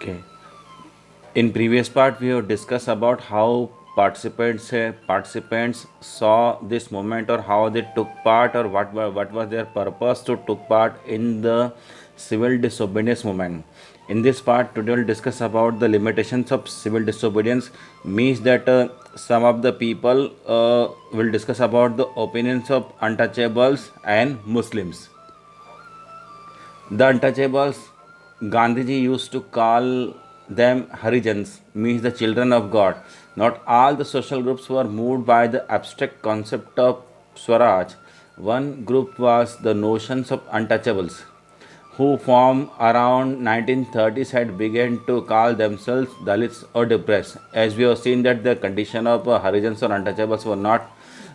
Okay. In previous part, we have discussed about how participants saw this moment, or how they took part, or what was their purpose to took part in the civil disobedience movement. In this part, today we'll discuss about the limitations of civil disobedience. Means that some of the people will discuss about the opinions of untouchables and Muslims. The untouchables, Gandhiji used to call them Harijans, means the children of God. Not all the social groups were moved by the abstract concept of Swaraj. One group was the notions of untouchables, who from around 1930s had begun to call themselves Dalits or depressed. As we have seen that the condition of Harijans or untouchables were not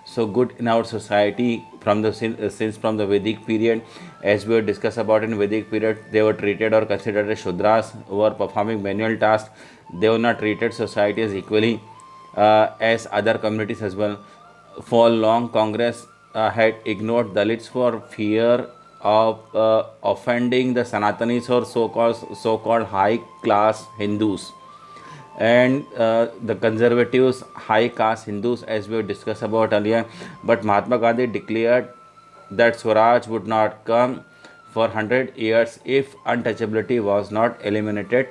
so good in our society from the since from the Vedic period. As we discussed about in Vedic period, they were treated or considered as Shudras who were performing manual tasks. They were not treated society as equally as other communities as well. For long, Congress had ignored Dalits for fear of offending the Sanatanis or so-called high class Hindus, and the conservatives high caste Hindus, as we discussed about earlier. But Mahatma Gandhi declared that Swaraj would not come for 100 years if untouchability was not eliminated.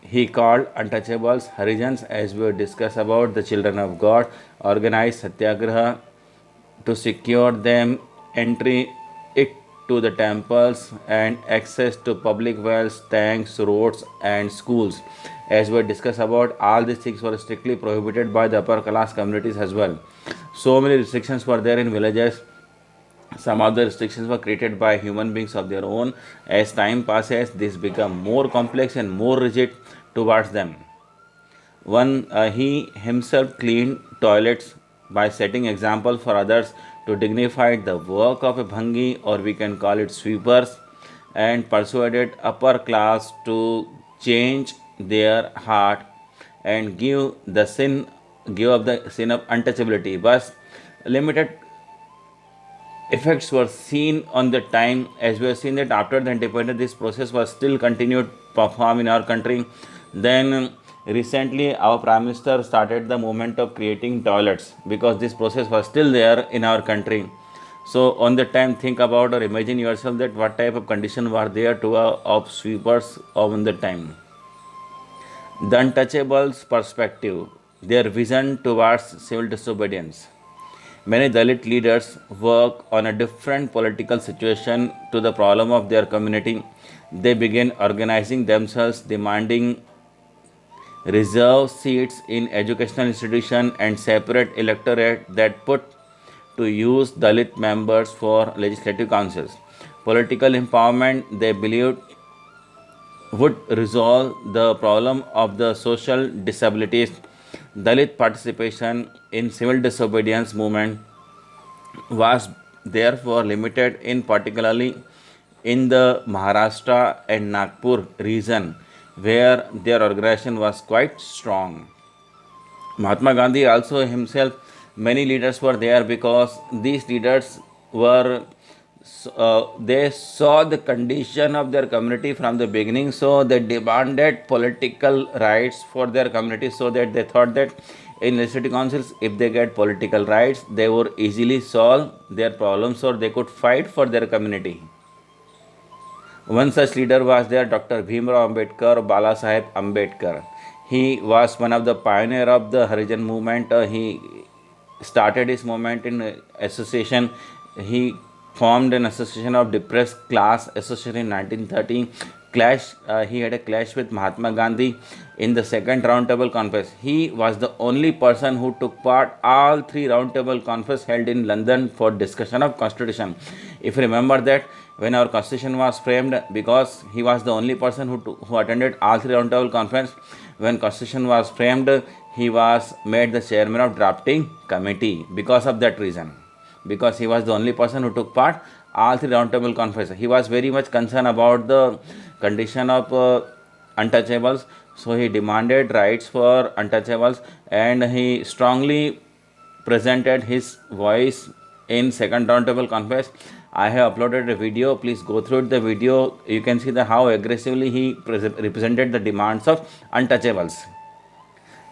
He called untouchables Harijans, as we discussed about the children of God, organized satyagraha to secure them entry it to the temples and access to public wells, tanks, roads, and schools. As we discussed about, all these things were strictly prohibited by the upper class communities as well. So many restrictions were there in villages. Some of the restrictions were created by human beings of their own. As time passes, this become more complex and more rigid towards them. One, he himself cleaned toilets by setting example for others to dignify the work of a bhangi, or we can call it sweepers, and persuaded upper class to change their heart and give up the sin of untouchability. But limited effects were seen on the time. As we have seen that after the independence, this process was still continued perform in our country. Then recently our prime minister started the movement of creating toilets, because this process was still there in our country. So on the time, think about or imagine yourself that what type of condition were there to of sweepers on the time. The untouchables perspective, their vision towards civil disobedience. Many Dalit leaders work on a different political situation to the problem of their community. They begin organizing themselves, demanding reserve seats in educational institutions and separate electorate that put to use Dalit members for legislative councils. Political empowerment, they believed, would resolve the problem of the social disabilities. Dalit participation in civil disobedience movement was therefore limited, in particularly in the Maharashtra and Nagpur region, where their organization was quite strong. Mahatma Gandhi also himself, many leaders were there, because these leaders were they saw the condition of their community from the beginning, so they demanded political rights for their community, so that they thought that in legislative councils, if they get political rights, they would easily solve their problems, or they could fight for their community. One such leader was there, Dr. Bhimrao Ambedkar, Bala Saheb Ambedkar. He was one of the pioneer of the Harijan movement. He started his movement in association. He formed an association of depressed class association in 1930. He had a clash with Mahatma Gandhi in the second roundtable conference. He was the only person who took part all three roundtable conferences held in London for discussion of constitution. If you remember that, when our constitution was framed, because he was the only person who attended all three roundtable conference, when constitution was framed, he was made the chairman of drafting committee because of that reason, because he was the only person who took part all three roundtable conferences. He was very much concerned about the condition of untouchables, so he demanded rights for untouchables, and he strongly presented his voice in second roundtable conference. I have uploaded a video. Please go through the video. You can see how aggressively he represented the demands of untouchables,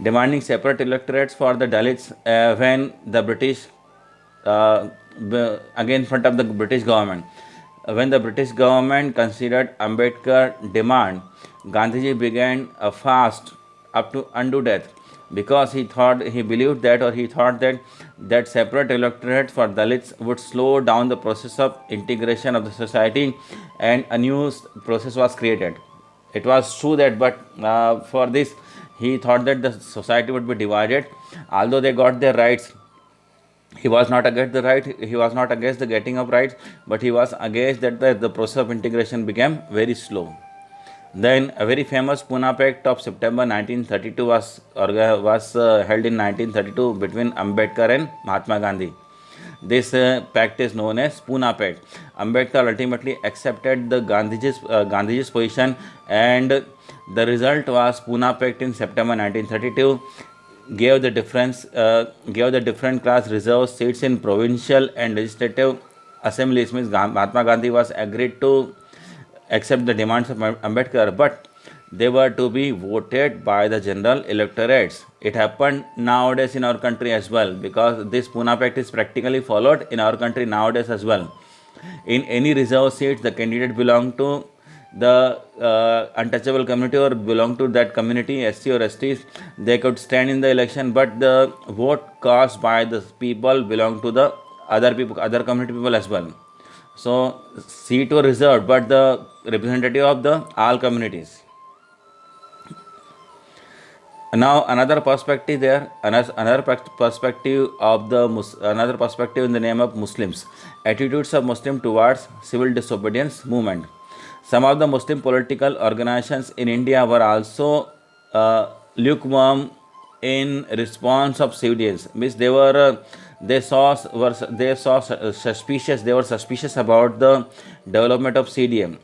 demanding separate electorates for the Dalits when the British, again in front of the British government. When the British government considered Ambedkar demand, Gandhiji began a fast up to unto death, because he believed that, or he thought that separate electorate for Dalits would slow down the process of integration of the society, and a new process was created. It was true that, but for this, he thought that the society would be divided. Although they got their rights, he was not against the right, he was not against the getting of rights, but he was against that the process of integration became very slow. Then a very famous Pune Pact of September 1932 was held in 1932 between Ambedkar and Mahatma Gandhi. This pact is known as Pune Pact. Ambedkar ultimately accepted the Gandhiji's position, and the result was Pune Pact in September 1932 gave the different class reserved seats in provincial and legislative assemblies. Means Mahatma Gandhi was agreed to accept the demands of Ambedkar, but they were to be voted by the general electorates. It happened nowadays in our country as well, because this Pune Pact is practically followed in our country nowadays as well. In any reserve seats, the candidate belong to the untouchable community or belong to that community, SC or STs, they could stand in the election, but the vote cast by the people belong to the other community people as well. So seat were reserved, but the representative of the all communities. Now another perspective there, another perspective of another perspective in the name of Muslims, attitudes of Muslim towards civil disobedience movement. Some of the Muslim political organizations in India were also lukewarm in response of CDS. Means they were suspicious. They were suspicious about the development of CDM.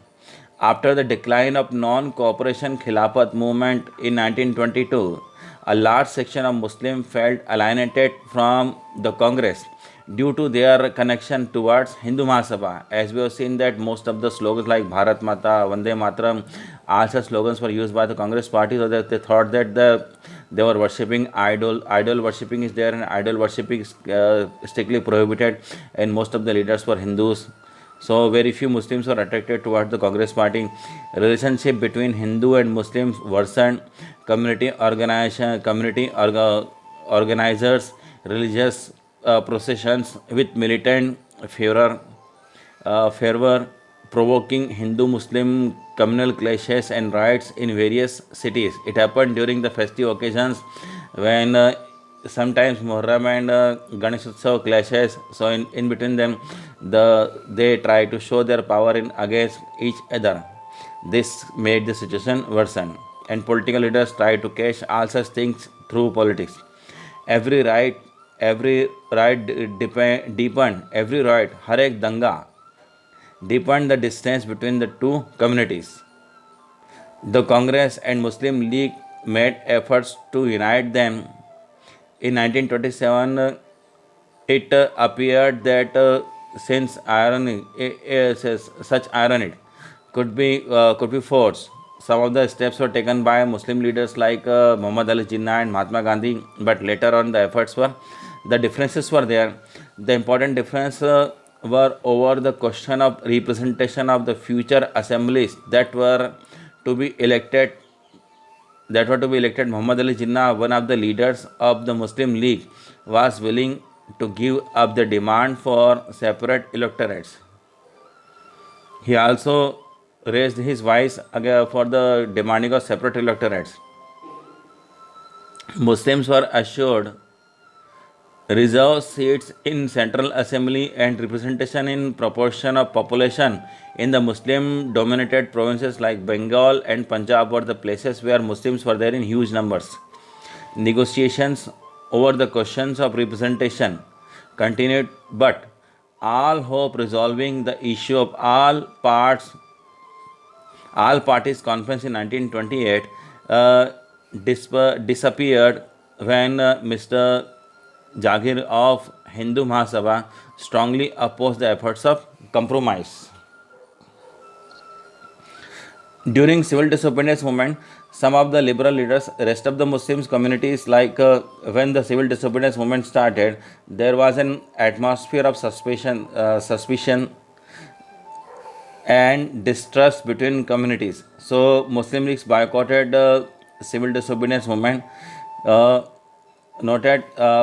After the decline of non-cooperation Khilafat movement in 1922, a large section of Muslims felt alienated from the Congress due to their connection towards Hindu Mahasabha. As we have seen that most of the slogans like Bharat Mata, Vande Mataram, all such slogans were used by the Congress party, so that they thought that they were worshipping idol. Idol worshipping is there, and idol worshipping is strictly prohibited, and most of the leaders were Hindus. So very few Muslims were attracted towards the Congress party. Relationship between Hindu and Muslims worsened. Community organizers, religious processions with militant fervor, provoking Hindu-Muslim communal clashes and riots in various cities. It happened during the festive occasions when sometimes Muharram and Ganesh Utsav clashes. So in between them, they try to show their power in against each other. This made the situation worsen, and political leaders try to cash all such things through politics. Every riot deepened. Every riot, har ek danga, deepened the distance between the two communities. The Congress and Muslim League made efforts to unite them. In 1927, it appeared that since such irony could be forced, some of the steps were taken by Muslim leaders like Muhammad Ali Jinnah and Mahatma Gandhi, but later on the differences were there. The important difference were over the question of representation of the future assemblies that were to be elected. Muhammad Ali Jinnah, one of the leaders of the Muslim League, was willing to give up the demand for separate electorates. He also raised his voice for the demanding of separate electorates. Muslims were assured reserved seats in Central Assembly and representation in proportion of population in the Muslim-dominated provinces like Bengal and Punjab were the places where Muslims were there in huge numbers. Negotiations over the questions of representation continued, but all hope resolving the issue of all parties conference in 1928 disappeared when Mr. Jagir of Hindu Mahasabha strongly opposed the efforts of compromise. During civil disobedience movement, some of the liberal leaders, rest of the Muslims communities, when the civil disobedience movement started, there was an atmosphere of suspicion and distrust between communities. So Muslim leagues boycotted the civil disobedience movement. Uh, Noted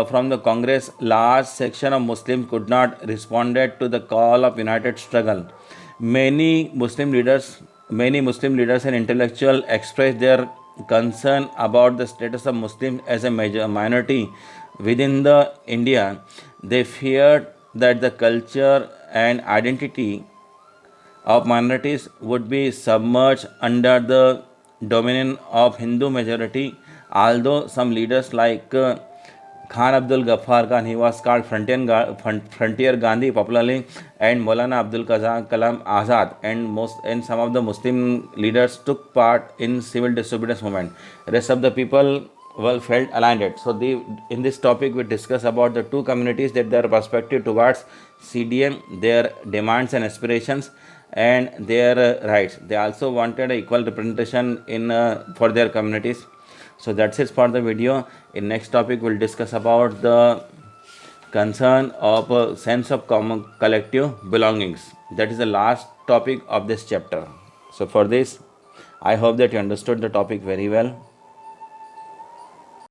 from the Congress, large section of Muslims could not responded to the call of united struggle. Many Muslim leaders and intellectuals expressed their concern about the status of Muslims as a major minority within the India. They feared that the culture and identity of minorities would be submerged under the dominion of Hindu majority. Although some leaders Khan Abdul Ghaffar Khan, he was called Frontier Gandhi popularly, and Maulana Abdul Kalam Azad, and some of the Muslim leaders took part in civil disobedience movement. Rest of the people felt aligned. So in this topic we discuss about the two communities, that their perspective towards CDM, their demands and aspirations, and their rights. They also wanted equal representation in for their communities. So that's it for the video. In next topic we'll discuss about the concern of a sense of common collective belongings. That is the last topic of this chapter. So for this, I hope that you understood the topic very well.